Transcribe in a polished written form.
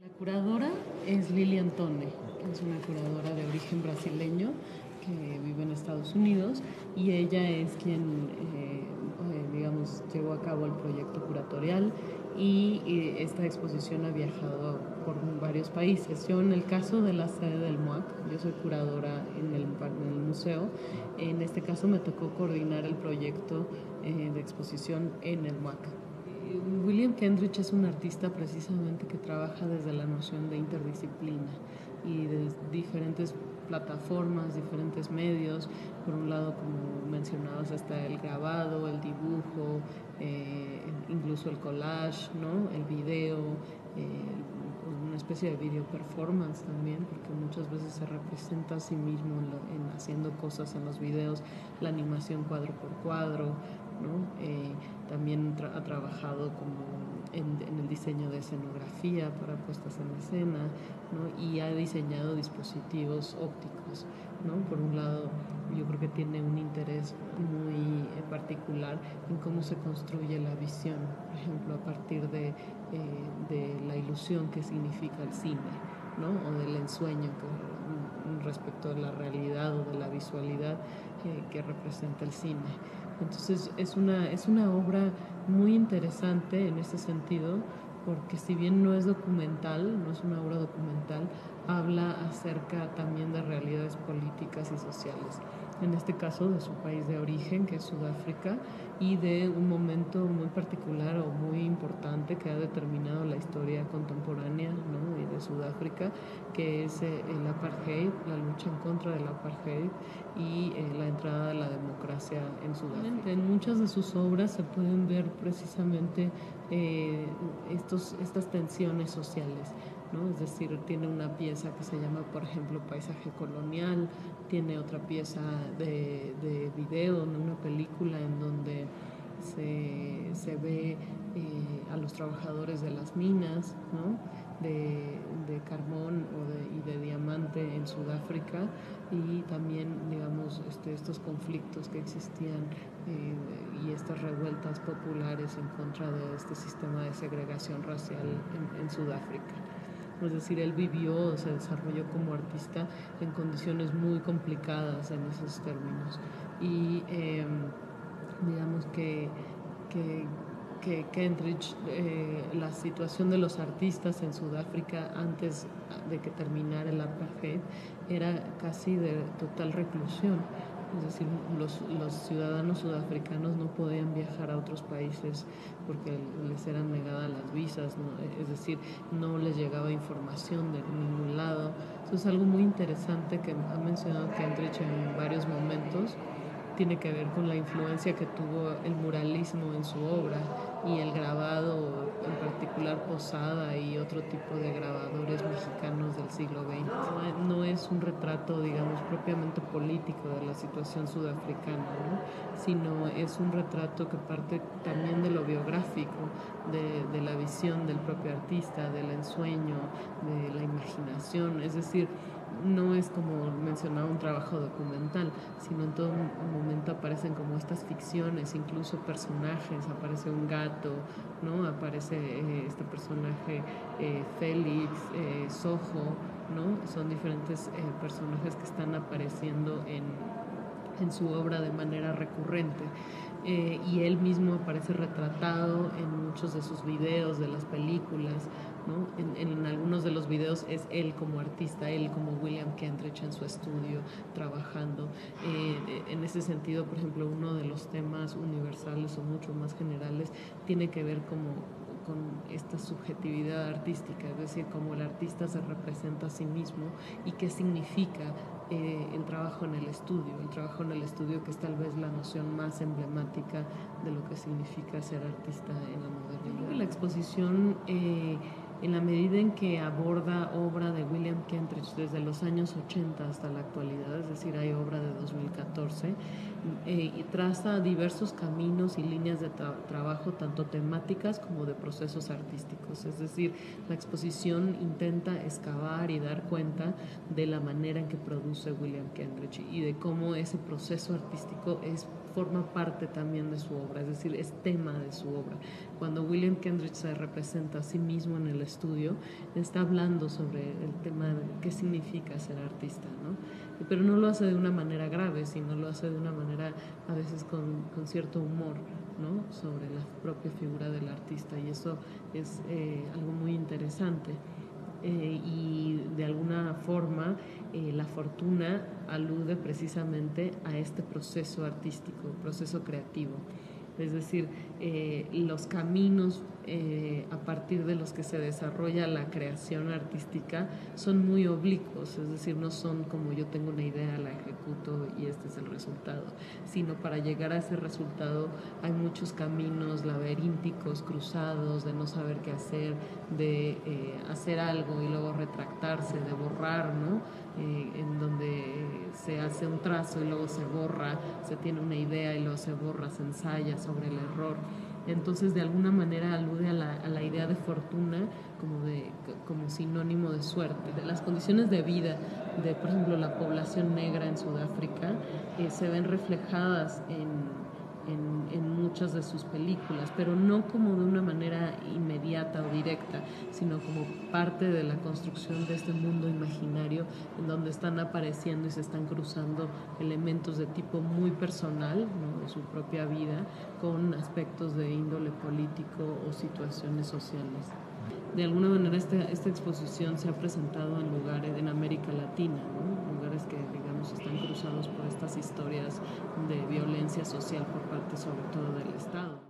La curadora es Lilian Tone, que es una curadora de origen brasileño que vive en Estados Unidos, y ella es quien, digamos, llevó a cabo el proyecto curatorial y esta exposición ha viajado por varios países. Yo, en el caso de la sede del MUAC, yo soy curadora en el museo. En este caso me tocó coordinar el proyecto de exposición en el MUAC. William Kentridge es un artista precisamente que trabaja desde la noción de interdisciplina y de diferentes plataformas, diferentes medios. Por un lado, como mencionabas, está el grabado, el dibujo, incluso el collage, ¿no? El video, una especie de video performance también, porque muchas veces se representa a sí mismo en haciendo cosas en los videos, la animación cuadro por cuadro, ¿no? También ha trabajado como en el diseño de escenografía para puestas en escena, ¿no? Y ha diseñado dispositivos ópticos, ¿no? Por un lado, yo creo que tiene un interés muy particular en cómo se construye la visión, por ejemplo, a partir de la ilusión que significa el cine, ¿no? O del ensueño respecto de la realidad o de la visualidad que representa el cine. Entonces es una obra muy interesante en ese sentido, porque si bien no es documental, no es una obra documental, habla acerca también de realidades políticas y sociales. En este caso de su país de origen, que es Sudáfrica, y de un momento muy particular o muy importante que ha determinado la historia contemporánea, ¿no? Y de Sudáfrica, que es el apartheid, la lucha en contra del apartheid y la entrada de la democracia en Sudáfrica. En muchas de sus obras se pueden ver precisamente estas tensiones sociales, ¿no? Es decir, tiene una pieza que se llama, por ejemplo, Paisaje Colonial, tiene otra pieza de video, ¿no? Una película en donde se ve a los trabajadores de las minas, ¿no? de carbón y de diamante en Sudáfrica, y también, digamos, estos conflictos que existían y estas revueltas populares en contra de este sistema de segregación racial en Sudáfrica. Es decir, él vivió, se desarrolló como artista en condiciones muy complicadas en esos términos. Y digamos que Kentridge, la situación de los artistas en Sudáfrica antes de que terminara el apartheid era casi de total reclusión. Es decir, los ciudadanos sudafricanos no podían viajar a otros países porque les eran negadas las visas, ¿no? Es decir, no les llegaba información de ningún lado. Eso es algo muy interesante que ha mencionado Kentridge en varios momentos. Tiene que ver con la influencia que tuvo el muralismo en su obra y el grabado, en particular Posada y otro tipo de grabadores mexicanos del siglo XX. No es un retrato, digamos, propiamente político de la situación sudafricana, ¿no? Sino es un retrato que parte también de lo biográfico, de la visión del propio artista, del ensueño, de la imaginación. Es decir, no es, como mencionaba, un trabajo documental, sino en todo momento aparecen como estas ficciones, incluso personajes, aparece un gato, ¿no? Aparece este personaje Félix, Soho, ¿no? Son diferentes personajes que están apareciendo en su obra de manera recurrente. Y él mismo aparece retratado en muchos de sus videos, de las películas, ¿no? En algunos de los videos es él como artista, él como William Kentridge en su estudio trabajando. En ese sentido, por ejemplo, uno de los temas universales o mucho más generales tiene que ver con esta subjetividad artística, es decir, cómo el artista se representa a sí mismo y qué significa el trabajo en el estudio. El trabajo en el estudio, que es tal vez la noción más emblemática de lo que significa ser artista en la modernidad. La exposición, en la medida en que aborda obra de William Kentridge desde los años 80 hasta la actualidad, es decir, hay obra de 2014, y traza diversos caminos y líneas de trabajo, tanto temáticas como de procesos artísticos. Es decir, la exposición intenta excavar y dar cuenta de la manera en que produce William Kentridge y de cómo ese proceso artístico es forma parte también de su obra, es decir, es tema de su obra. Cuando William Kendrick se representa a sí mismo en el estudio, está hablando sobre el tema de qué significa ser artista, ¿no? Pero no lo hace de una manera grave, sino lo hace de una manera a veces con cierto humor, ¿no? Sobre la propia figura del artista, y eso es algo muy interesante. Y de alguna forma la fortuna alude precisamente a este proceso artístico, proceso creativo. Es decir, los caminos a partir de los que se desarrolla la creación artística son muy oblicuos, es decir, no son como yo tengo una idea, la ejecuto y este es el resultado, sino para llegar a ese resultado hay muchos caminos laberínticos, cruzados, de no saber qué hacer, de hacer algo y luego retractarse, de borrar, ¿no? En donde se hace un trazo y luego se borra, se tiene una idea y luego se borra, se ensaya sobre el error. Entonces, de alguna manera alude a la idea de fortuna como sinónimo de suerte. De las condiciones de vida de, por ejemplo, la población negra en Sudáfrica se ven reflejadas en muchas de sus películas, pero no como de una manera inmediata o directa, sino como parte de la construcción de este mundo imaginario en donde están apareciendo y se están cruzando elementos de tipo muy personal, ¿no? De su propia vida, con aspectos de índole político o situaciones sociales. De alguna manera esta exposición se ha presentado en lugares en América Latina, ¿no? Lugares que digamos están cruzados por estas historias de violencia social por parte sobre todo del Estado.